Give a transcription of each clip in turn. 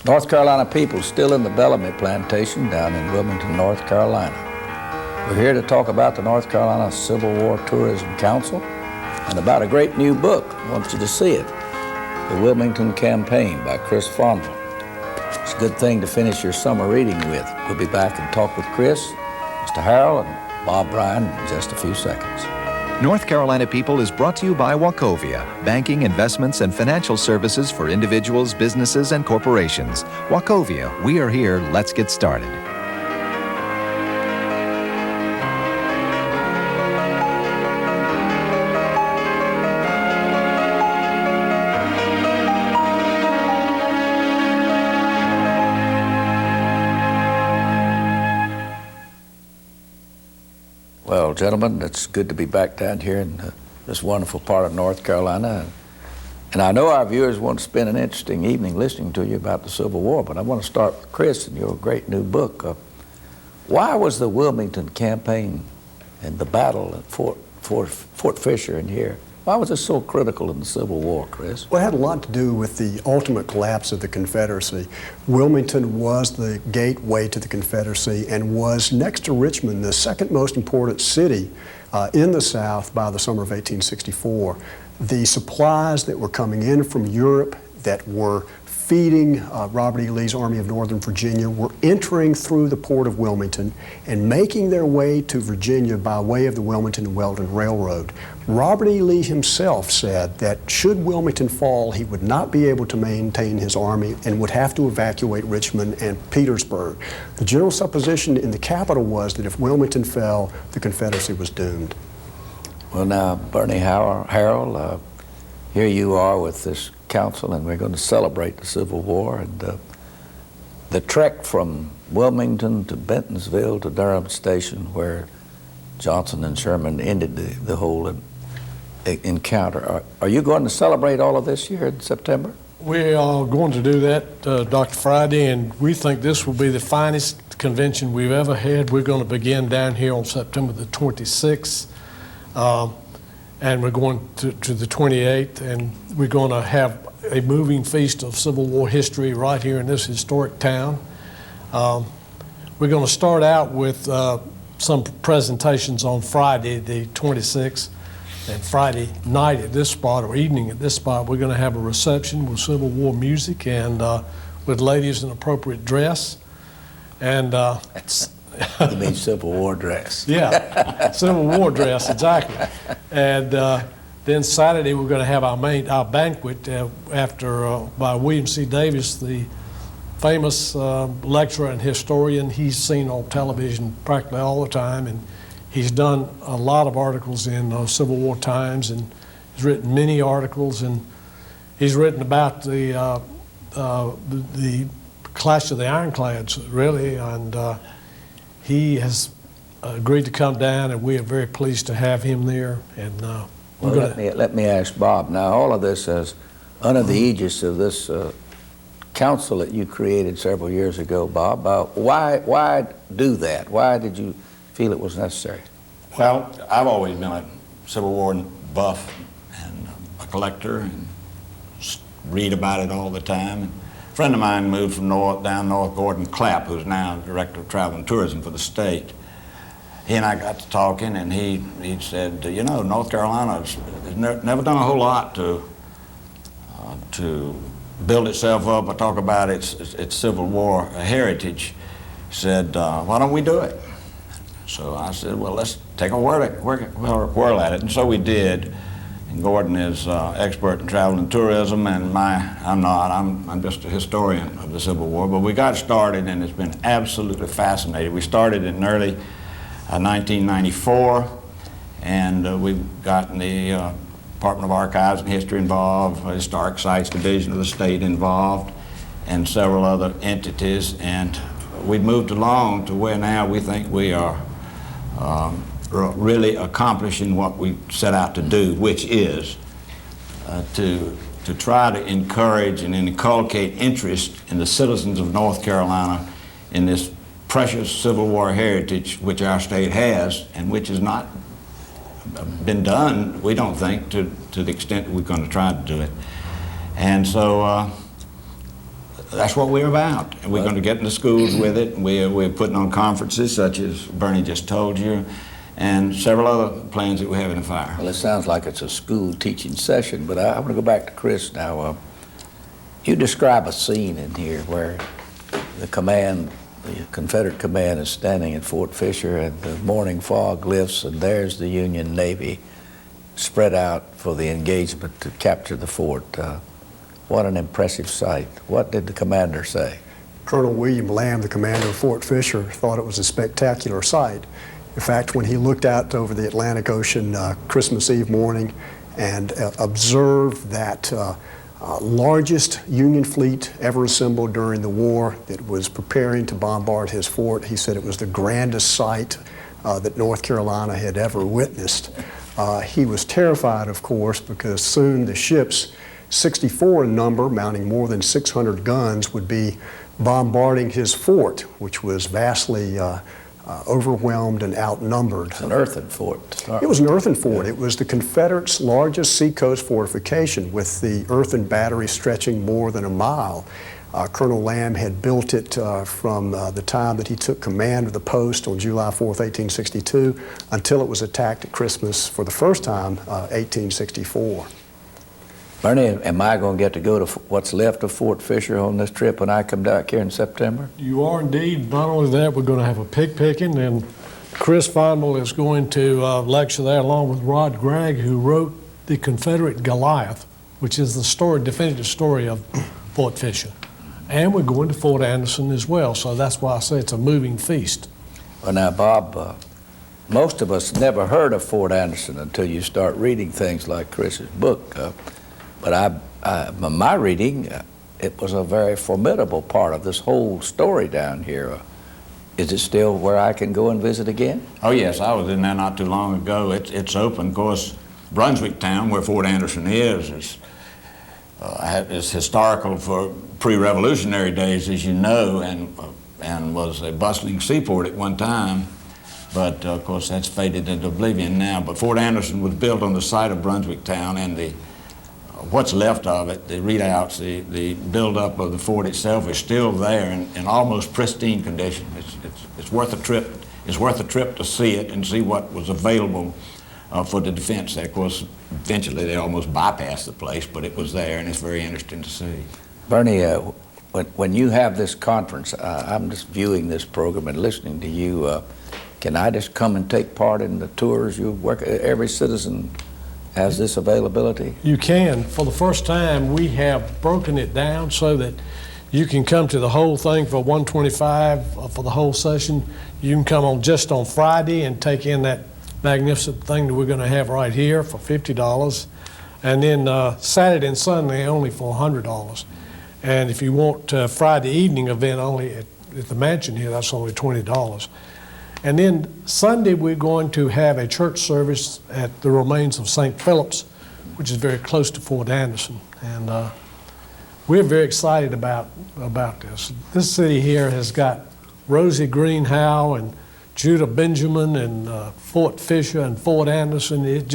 North Carolina people still in the Bellamy Plantation down in Wilmington, North Carolina. We're here to talk about the North Carolina Civil War Tourism Council and about a great new book. I want you to see it, The Wilmington Campaign by Chris Fonvielle. It's a good thing to finish your summer reading with. We'll be back and talk with Chris, Mr. Harrell, and Bob Bryan in just a few seconds. North Carolina People is brought to you by Wachovia, banking, investments, and financial services for individuals, businesses, and corporations. Wachovia, we are here. Let's get started. Well, gentlemen, it's good to be back down here in this wonderful part of North Carolina. And I know our viewers want to spend an interesting evening listening to you about the Civil War, but I want to start with Chris and your great new book. Why was the Wilmington Campaign and the battle at Fort Fisher in here, why was it so critical in the Civil War, Chris? Well, it had a lot to do with the ultimate collapse of the Confederacy. Wilmington was the gateway to the Confederacy and was, next to Richmond, the second most important city in the South by the summer of 1864. The supplies that were coming in from Europe that were feeding Robert E. Lee's Army of Northern Virginia were entering through the port of Wilmington and making their way to Virginia by way of the Wilmington and Weldon Railroad. Robert E. Lee himself said that should Wilmington fall, he would not be able to maintain his army and would have to evacuate Richmond and Petersburg. The general supposition in the capital was that if Wilmington fell, the Confederacy was doomed. Well, now, Bernie Harrell, here you are with this council, and we're going to celebrate the Civil War. And the trek from Wilmington to Bentonville to Durham Station, where Johnson and Sherman ended the whole encounter. Are you going to celebrate all of this here in September? We are going to do that, Dr. Friday, and we think this will be the finest convention we've ever had. We're going to begin down here on September the 26th, and we're going to the 28th, and we're going to have a moving feast of Civil War history right here in this historic town. We're going to start out with some presentations on Friday the 26th, and Friday night at this spot, or evening at this spot, we're going to have a reception with Civil War music and with ladies in appropriate dress. And You mean Civil War dress? Yeah, Civil War dress, exactly. And then Saturday we're going to have our banquet by William C. Davis, the famous lecturer and historian. He's seen on television practically all the time, and he's done a lot of articles in Civil War Times, and he's written many articles, and he's written about the Clash of the Ironclads, really, and he has agreed to come down, and we are very pleased to have him there. And let me ask Bob. Now, all of this is under the aegis of this council that you created several years ago, Bob. Why do that? Why did you feel it was necessary? Well, I've always been a Civil War buff and a collector and read about it all the time. And a friend of mine moved from down north, Gordon Clapp, who's now Director of Travel and Tourism for the state. He and I got to talking, and he said, you know, North Carolina has never done a whole lot to build itself up or talk about its Civil War heritage. He said, why don't we do it? So I said, well, let's take a whirl at it. And so we did. And Gordon is expert in travel and tourism, and I'm not. I'm just a historian of the Civil War. But we got started, and it's been absolutely fascinating. We started in early 1994, and we've gotten the Department of Archives and History involved, Historic Sites Division of the state involved, and several other entities. And we've moved along to where now we think we are really accomplishing what we set out to do, which is to try to encourage and inculcate interest in the citizens of North Carolina in this precious Civil War heritage which our state has, and which has not been done, we don't think, to the extent we're going to try to do it. And so That's what we're about. And we're going to get into schools with it. We're putting on conferences such as Bernie just told you, and several other plans that we have in the fire. Well, it sounds like it's a school teaching session, but I want to go back to Chris now. You describe a scene in here where the Confederate command is standing at Fort Fisher, and the morning fog lifts, and there's the Union Navy spread out for the engagement to capture the fort. What an impressive sight. What did the commander say? Colonel William Lamb, the commander of Fort Fisher, thought it was a spectacular sight. In fact, when he looked out over the Atlantic Ocean Christmas Eve morning and observed that largest Union fleet ever assembled during the war that was preparing to bombard his fort, he said it was the grandest sight that North Carolina had ever witnessed. He was terrified, of course, because soon the ships, 64 in number, mounting more than 600 guns, would be bombarding his fort, which was vastly overwhelmed and outnumbered. It's an earthen fort. It was an earthen fort. It was the Confederates' largest seacoast fortification, with the earthen battery stretching more than a mile. Colonel Lamb had built it from the time that he took command of the post on July 4th, 1862, until it was attacked at Christmas for the first time, 1864. Bernie, am I going to get to go to what's left of Fort Fisher on this trip when I come back here in September? You are indeed. Not only that, we're going to have a pig picking, and Chris Fonvielle is going to lecture there along with Rod Gregg, who wrote The Confederate Goliath, which is the definitive story of Fort Fisher. And we're going to Fort Anderson as well, so that's why I say it's a moving feast. Well, now, Bob, most of us never heard of Fort Anderson until you start reading things like Chris's book. But my reading, it was a very formidable part of this whole story down here. Is it still where I can go and visit again? Oh, yes, I was in there not too long ago. It's open. Of course, Brunswick Town, where Fort Anderson is historical for pre-revolutionary days, as you know, and was a bustling seaport at one time. But, of course, that's faded into oblivion now. But Fort Anderson was built on the site of Brunswick Town, and what's left of it, the readouts, the buildup of the fort itself is still there in almost pristine condition. It's worth a trip. It's worth a trip to see it and see what was available for the defense there. Of course, eventually they almost bypassed the place, but it was there, and it's very interesting to see. Bernie, when you have this conference, I'm just viewing this program and listening to you. Can I just come and take part in the tours? You work. Every citizen has this availability? You can. For the first time, we have broken it down so that you can come to the whole thing for $125 for the whole session. You can come just on Friday and take in that magnificent thing that we're going to have right here for $50. And then Saturday and Sunday only for $100. And if you want Friday evening event only at the mansion here, that's only $20. And then Sunday, we're going to have a church service at the remains of St. Philip's, which is very close to Fort Anderson. And we're very excited about this. This city here has got Rosie Green Howe and Judah Benjamin and Fort Fisher and Fort Anderson. It's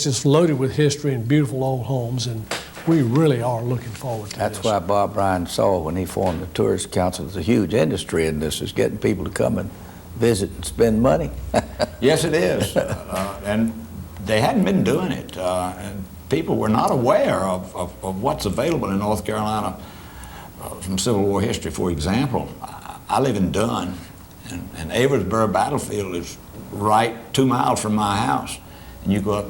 just loaded with history and beautiful old homes, and we really are looking forward to this. That's why Bob Bryan saw when he formed the Tourist Council. There's a huge industry in this, is getting people to come and visit and spend money. Yes, it is. And they hadn't been doing it. And people were not aware of what's available in North Carolina from Civil War history. For example, I live in Dunn, and Aversboro Battlefield is right 2 miles from my house. And you go up,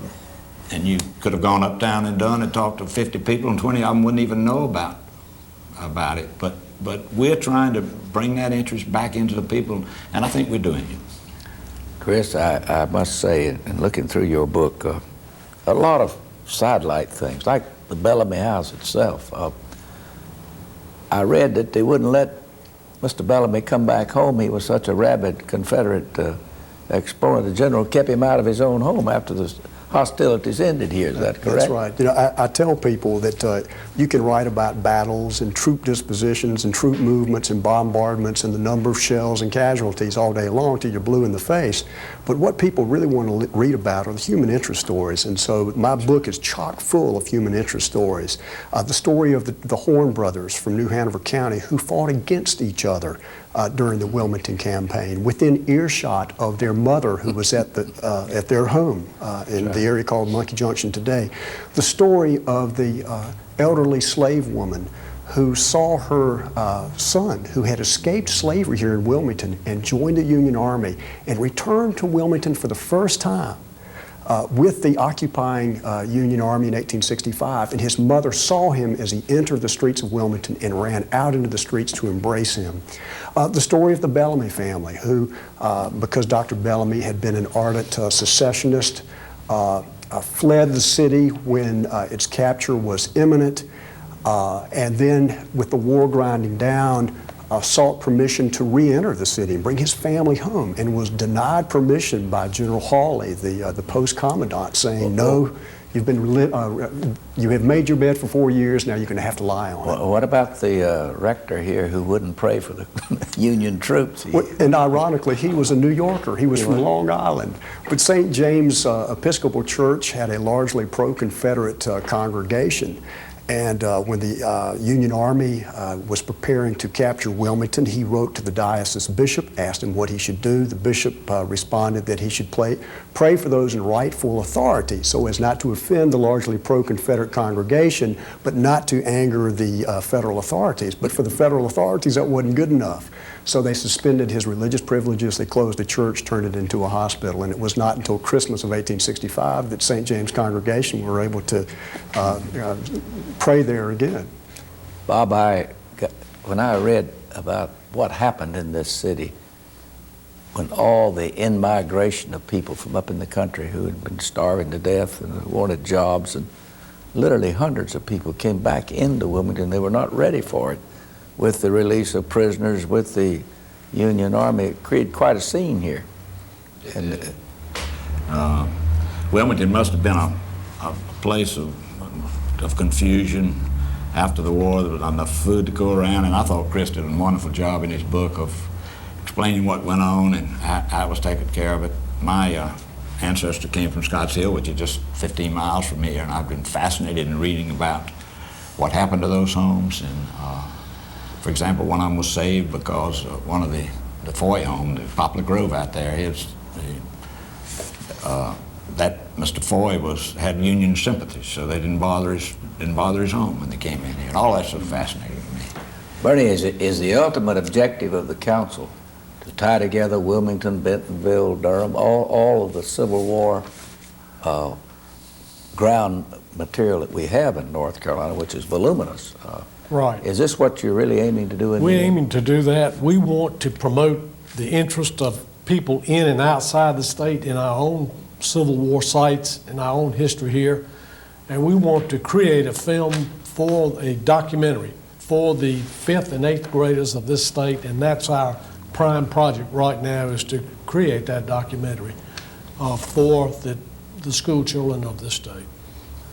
and you could have gone uptown in Dunn and talked to 50 people, and 20 of them wouldn't even know about it. But we're trying to bring that interest back into the people, and I think we're doing it. Chris, I must say, in looking through your book, a lot of sidelight things, like the Bellamy house itself. I read that they wouldn't let Mr. Bellamy come back home. He was such a rabid Confederate exponent. The general kept him out of his own home after the hostilities ended here. Is that correct? That's right. You know, I tell people that you can write about battles and troop dispositions and troop movements and bombardments and the number of shells and casualties all day long till you're blue in the face. But what people really want to read about are the human interest stories. And so my book is chock full of human interest stories. The story of the Horn brothers from New Hanover County who fought against each other during the Wilmington Campaign, within earshot of their mother, who was at their home in the area called Monkey Junction today. The story of the elderly slave woman who saw her son, who had escaped slavery here in Wilmington and joined the Union Army and returned to Wilmington for the first time with the occupying Union Army in 1865, and his mother saw him as he entered the streets of Wilmington and ran out into the streets to embrace him. The story of the Bellamy family, who, because Dr. Bellamy had been an ardent secessionist, fled the city when its capture was imminent, and then with the war grinding down, sought permission to re-enter the city and bring his family home, and was denied permission by General Hawley, the post commandant, saying, "No, you have made your bed for 4 years. Now you're going to have to lie on it." What about the rector here who wouldn't pray for the Union troops? And ironically, he was a New Yorker. He was from Long Island. But St. James Episcopal Church had a largely pro-Confederate congregation. And when the Union Army was preparing to capture Wilmington, he wrote to the diocese bishop, asked him what he should do. The bishop responded that he should pray for those in rightful authority so as not to offend the largely pro-Confederate congregation, but not to anger the federal authorities. But for the federal authorities, that wasn't good enough. So they suspended his religious privileges, they closed the church, turned it into a hospital, and it was not until Christmas of 1865 that St. James congregation were able to pray there again. Bob, when I read about what happened in this city, when all the in-migration of people from up in the country who had been starving to death and wanted jobs, and literally hundreds of people came back into Wilmington, they were not ready for it. With the release of prisoners, with the Union Army, it created quite a scene here. And Wilmington must have been a place of confusion after the war. There was not enough food to go around, and I thought Chris did a wonderful job in his book of explaining what went on and how it was taken care of. It. My ancestor came from Scotts Hill, which is just 15 miles from here, and I've been fascinated in reading about what happened to those homes. And for example, one of them was saved because one of the Foy home, the Poplar Grove out there, that Mr. Foy had Union sympathies, so they didn't bother his home when they came in here. And all that's so fascinating to me. Bernie, is the ultimate objective of the council to tie together Wilmington, Bentonville, Durham, all of the Civil War ground material that we have in North Carolina, which is voluminous? Right. Is this what you're really aiming to do? We're aiming to do that. We want to promote the interest of people in and outside the state in our own Civil War sites, in our own history here. And we want to create a film for a documentary for the 5th and 8th graders of this state, and that's our prime project right now, is to create that documentary for the school children of this state.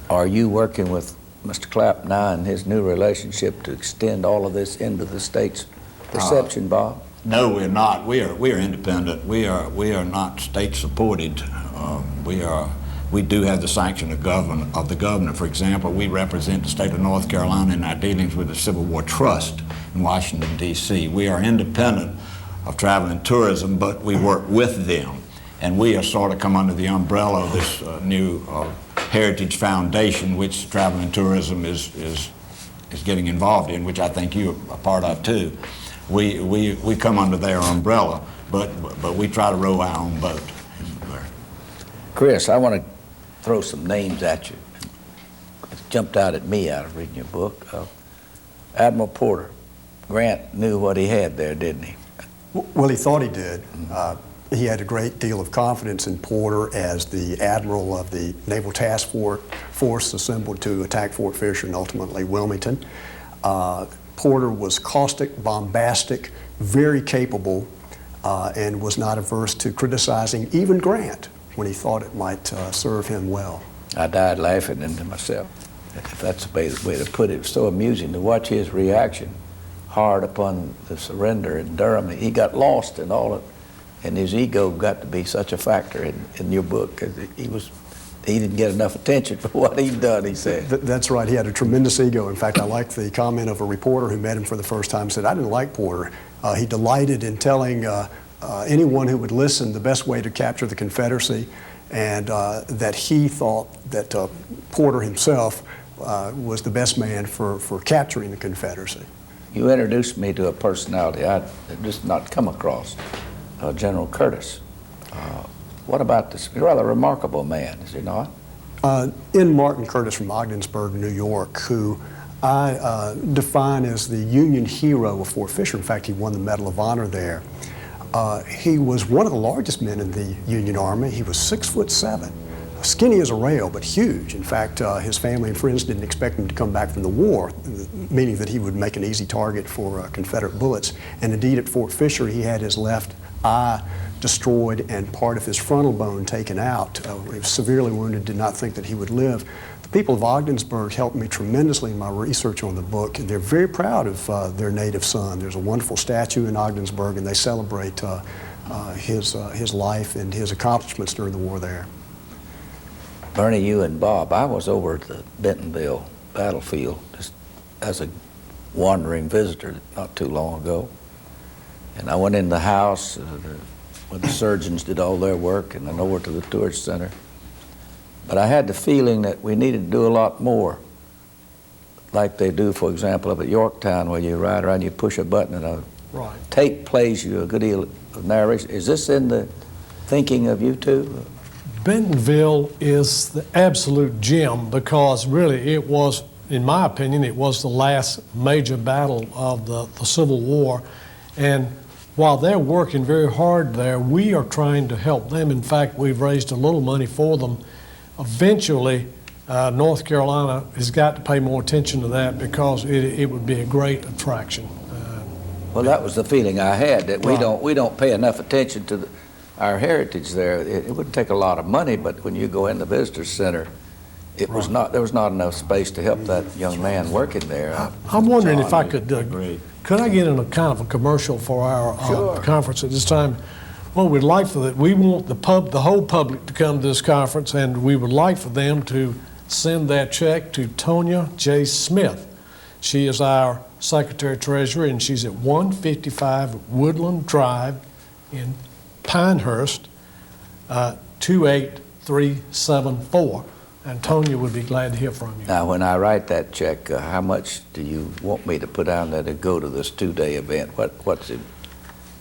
Are you working with Mr. Clapp now and his new relationship to extend all of this into the state's perception, Bob? No, we're not. We are independent. We are not state supported. We do have the sanction of the governor. For example, we represent the state of North Carolina in our dealings with the Civil War Trust in Washington, D.C. We are independent of travel and tourism, but we work with them. And we are sort of come under the umbrella of this new Heritage Foundation, which travel and tourism is getting involved in, which I think you're a part of too. We come under their umbrella, but we try to row our own boat. Chris, I want to throw some names at you. It jumped out at me out of reading your book. Admiral Porter. Grant knew what he had there, didn't he? Well, he thought he did. He had a great deal of confidence in Porter as the admiral of the Naval Task Force assembled to attack Fort Fisher and ultimately Wilmington. Porter was caustic, bombastic, very capable, and was not averse to criticizing even Grant when he thought it might serve him well. I died laughing into myself, if that's the way to put it. It was so amusing to watch his reaction hard upon the surrender in Durham. He got lost in all of it, and his ego got to be such a factor in your book, 'cause he didn't get enough attention for what he'd done, he said. That's right. He had a tremendous ego. In fact, I like the comment of a reporter who met him for the first time, said, "I didn't like Porter. He delighted in telling anyone who would listen the best way to capture the Confederacy, and that he thought that Porter himself was the best man for capturing the Confederacy." You introduced me to a personality I'd just not come across, General Curtis. What about this rather remarkable man, is he not? In Martin Curtis from Ogdensburg, New York, who I define as the Union hero of Fort Fisher. In fact, he won the Medal of Honor there. He was one of the largest men in the Union Army. He was 6'7", skinny as a rail, but huge. In fact, his family and friends didn't expect him to come back from the war, meaning that he would make an easy target for Confederate bullets. And indeed, at Fort Fisher, he had his left eye destroyed and part of his frontal bone taken out. He was severely wounded, did not think that he would live. The people of Ogdensburg helped me tremendously in my research on the book, and they're very proud of their native son. There's a wonderful statue in Ogdensburg, and they celebrate his life and his accomplishments during the war there. Bernie, you and Bob, I was over at the Bentonville battlefield just as a wandering visitor not too long ago. And I went in the house where the surgeons did all their work, and then over to the tourist center. But I had the feeling that we needed to do a lot more, like they do, for example, up at Yorktown, where you ride around, you push a button, and a tape plays you a good deal of narration. Is this in the thinking of you two? Bentonville is the absolute gem, because really it was, in my opinion, it was the last major battle of the Civil War. And while they're working very hard there, we are trying to help them. In fact, we've raised a little money for them. Eventually, North Carolina has got to pay more attention to that, because it would be a great attraction. Well, that was the feeling I had, that we don't pay enough attention to our heritage there. It wouldn't take a lot of money, but when you go in the visitor center, there was not enough space to help that young man working there. I'm wondering if I could I get in a kind of a commercial for our conference at this time? Well, we'd like for that. We want the whole public to come to this conference, and we would like for them to send that check to Tonya J. Smith. She is our Secretary-Treasurer, and she's at 155 Woodland Drive in Pinehurst, 28374. And Tonya would be glad to hear from you. Now, when I write that check, how much do you want me to put down there to go to this two-day event? What's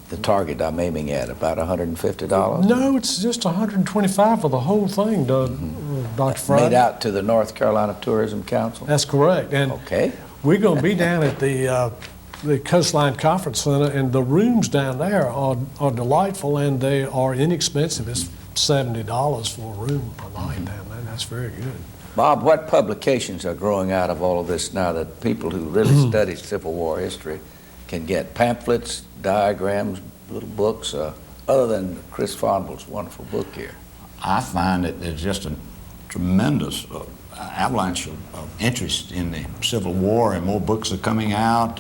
the target I'm aiming at? About $150? No, it's just $125 for the whole thing, Dr. Friday. Made out to the North Carolina Tourism Council? That's correct. And okay. We're going to be down at the Coastline Conference Center, and the rooms down there are delightful, and they are inexpensive. It's $70 for a room a night down there. That's very good. Bob, what publications are growing out of all of this now that people who really study Civil War history can get? Pamphlets, diagrams, little books, other than Chris Fonville's wonderful book here? I find that there's just a tremendous avalanche of interest in the Civil War, and more books are coming out.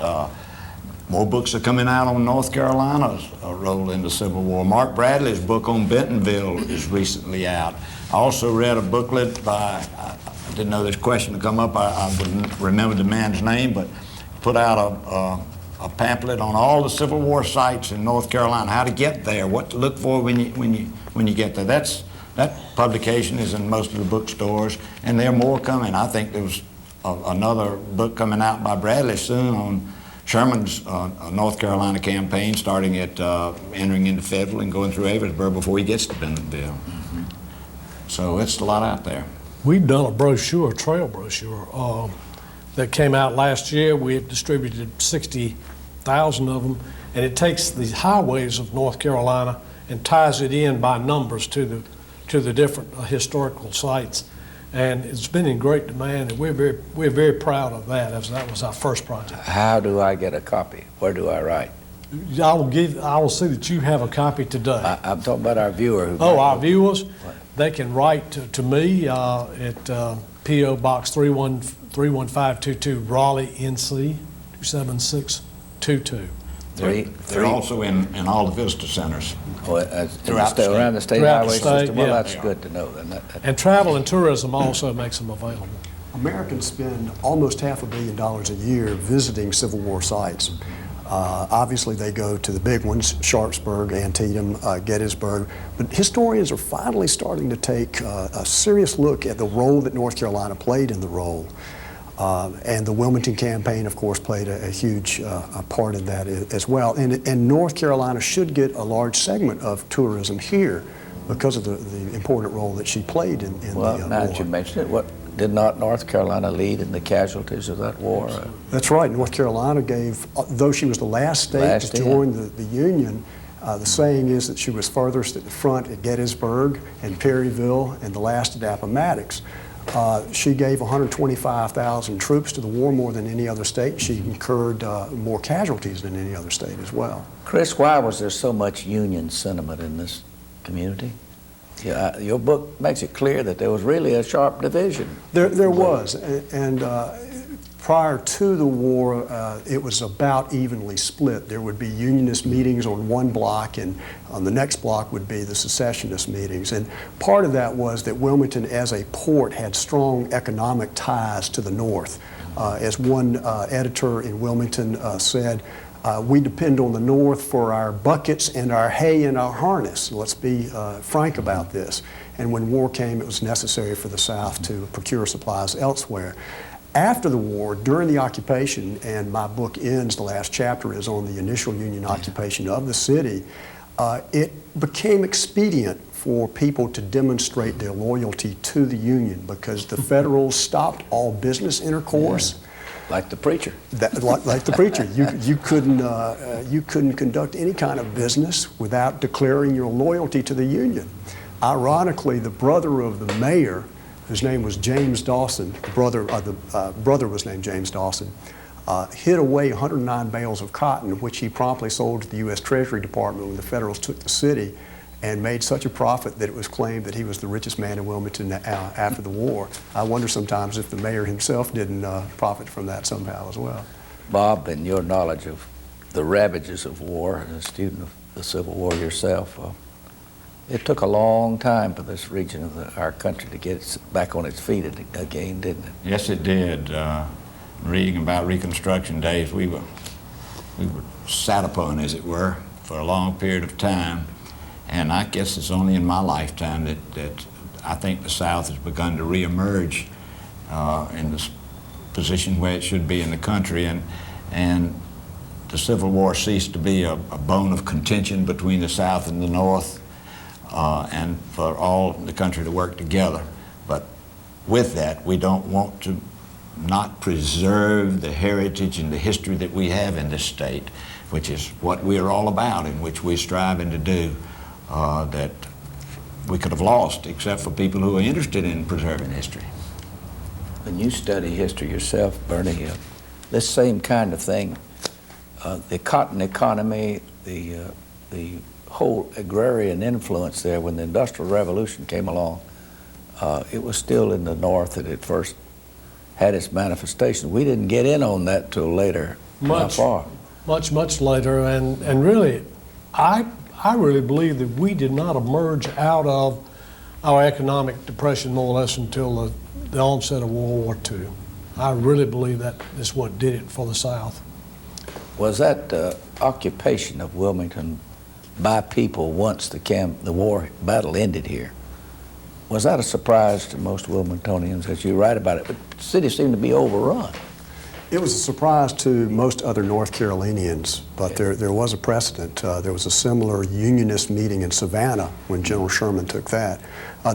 More books are coming out on North Carolina's role in the Civil War. Mark Bradley's book on Bentonville is recently out. I also read a booklet by, I didn't know this question would come up, I wouldn't remember the man's name, but put out a pamphlet on all the Civil War sites in North Carolina, how to get there, what to look for when you get there. That publication is in most of the bookstores, and there are more coming. I think there's another book coming out by Bradley soon on Sherman's North Carolina campaign, starting at entering into Fayetteville and going through Aversburg before he gets to Bentonville. So it's a lot out there. We've done a brochure, a trail brochure, that came out last year. We have distributed 60,000 of them, and it takes the highways of North Carolina and ties it in by numbers to the different historical sites. And it's been in great demand, and we're very proud of that, as that was our first project. How do I get a copy? Where do I write? I will see that you have a copy today. I'm talking about our viewer. Our viewers? they can write to me at P.O. Box 31522, Raleigh, NC 27622. They're also in all the visitor centers. Throughout the state, around the state Throughout the highway state, system. Well, yeah. that's good to know. Then And travel and tourism also makes them available. Americans spend almost $500 million a year visiting Civil War sites. Obviously, they go to the big ones, Sharpsburg, Antietam, Gettysburg, but historians are finally starting to take a serious look at the role that North Carolina played in the role. And the Wilmington Campaign, of course, played a huge part in that as well. And North Carolina should get a large segment of tourism here because of the important role that she played in the war. Well, now that you mention it, did not North Carolina lead in the casualties of that war? That's right. North Carolina gave, though she was the last state to join the Union, the saying is that she was furthest at the front at Gettysburg and Perryville and the last at Appomattox. She gave 125,000 troops to the war, more than any other state. She incurred more casualties than any other state as well. Chris, why was there so much Union sentiment in this community? Yeah, your book makes it clear that there was really a sharp division. There was, and prior to the war, it was about evenly split. There would be Unionist meetings on one block, and on the next block would be the secessionist meetings. And part of that was that Wilmington, as a port, had strong economic ties to the North. As one editor in Wilmington said, we depend on the North for our buckets and our hay and our harness. Let's be frank about this. And when war came, it was necessary for the South to procure supplies elsewhere. After the war, during the occupation, and my book ends, the last chapter is on the initial Union occupation of the city, it became expedient for people to demonstrate their loyalty to the Union because the Federals stopped all business intercourse. Yeah. Like the preacher. Like the preacher. You couldn't conduct any kind of business without declaring your loyalty to the Union. Ironically, the brother of the mayor, whose name was James Dawson, the brother was named James Dawson, hid away 109 bales of cotton, which he promptly sold to the U.S. Treasury Department when the Federals took the city, and made such a profit that it was claimed that he was the richest man in Wilmington after the war. I wonder sometimes if the mayor himself didn't profit from that somehow as well. Bob, in your knowledge of the ravages of war, as a student of the Civil War yourself, it took a long time for this region of our country to get back on its feet again, didn't it? Yes, it did. Reading about Reconstruction days, we were sat upon, as it were, for a long period of time. And I guess it's only in my lifetime that I think the South has begun to reemerge in this position where it should be in the country, and the Civil War ceased to be a bone of contention between the South and the North, and for all the country to work together. But with that, we don't want to not preserve the heritage and the history that we have in this state, which is what we are all about and which we're striving to do. That we could have lost except for people who are interested in preserving history. When you study history yourself, Bernie, this same kind of thing, the cotton economy, the whole agrarian influence there, when the Industrial Revolution came along, it was still in the North that it first had its manifestation. We didn't get in on that till later. How far? Much later, and really, I really believe that we did not emerge out of our economic depression more or less until the onset of World War II. I really believe that is what did it for the South. Was that occupation of Wilmington by people once the war battle ended here, was that a surprise to most Wilmingtonians as you write about it? But the city seemed to be overrun. It was a surprise to most other North Carolinians, but there was a precedent. There was a similar Unionist meeting in Savannah when General Sherman took that.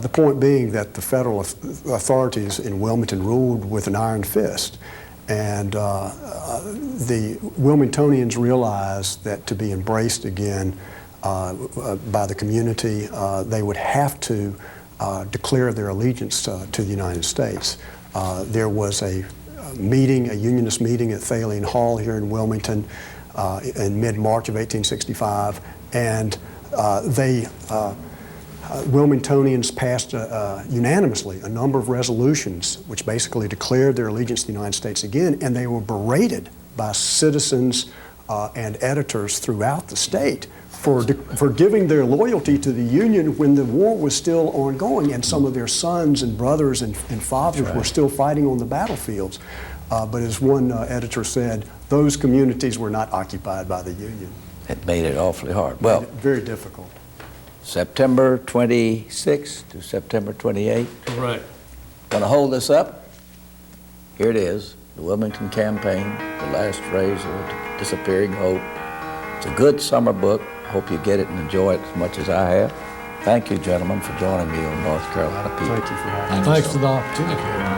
The point being that the federal authorities in Wilmington ruled with an iron fist. And the Wilmingtonians realized that to be embraced again by the community, they would have to declare their allegiance to the United States. There was a Unionist meeting at Thaleen Hall here in Wilmington in mid-March of 1865, and they Wilmingtonians passed unanimously a number of resolutions which basically declared their allegiance to the United States again, and they were berated by citizens and editors throughout the state for giving their loyalty to the Union when the war was still ongoing and some of their sons and brothers and fathers were still fighting on the battlefields. But as one editor said, those communities were not occupied by the Union. It made it awfully hard. Well, Very difficult. September 26th to September 28th. Correct. Going to hold this up. Here it is, the Wilmington Campaign, the last phrase of a disappearing hope. It's a good summer book. Hope you get it and enjoy it as much as I have. Thank you, gentlemen, for joining me on North Carolina People. Thank you for having me. Thanks for the opportunity.